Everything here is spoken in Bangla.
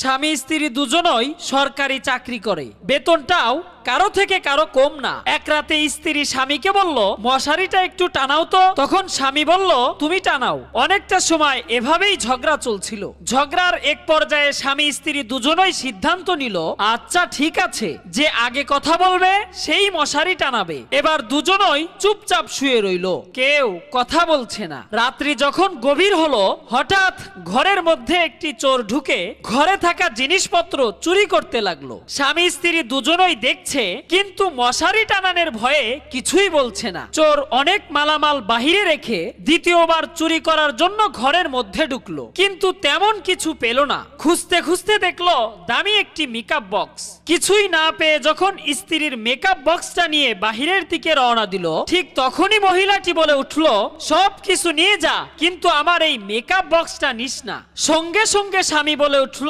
স্বামী স্ত্রী দুজনই সরকারি চাকরি করে, বেতনটাও কারো থেকে কারো কম না। এক রাতে স্ত্রী স্বামীকে বলল, মশারিটা একটু টানাও তো। তখন স্বামী বলল, তুমি টানাও। অনেকটা সময় এভাবেই ঝগড়া চলছিল। ঝগড়ার এক পর্যায়ে স্বামী স্ত্রী দুজনই সিদ্ধান্ত নিল, আচ্ছা ঠিক আছে, যে আগে কথা বলবে সেই মশারি টানাবে। এবার দুজনই চুপচাপ শুয়ে রইল, কেউ কথা বলছে না। রাত্রি যখন গভীর হলো, হঠাৎ ঘরের মধ্যে একটি চোর ঢুকে ঘরে থাকা জিনিসপত্র চুরি করতে লাগলো। স্বামী স্ত্রী দুজনই দেখছে, কিন্তু মশারি টানানোর ভয়ে কিছুই বলছে না। চোর অনেক মালামাল বাহিরে রেখে দ্বিতীয়বার চুরি করার জন্য ঘরের মধ্যে ঢুকলো, কিন্তু তেমন কিছু পেল না। খুঁজতে খুঁজতে দেখলো দামি একটি মেকআপ বক্স। কিছুই না পেয়ে যখন স্ত্রীর মেকআপ বক্সটা নিয়ে বাহিরের দিকে রওনা দিল, ঠিক তখনই মহিলাটি বলে উঠলো, সব কিছু নিয়ে যা, কিন্তু আমার এই মেকআপ বক্সটা নিস না। সঙ্গে সঙ্গে স্বামী বলে উঠল,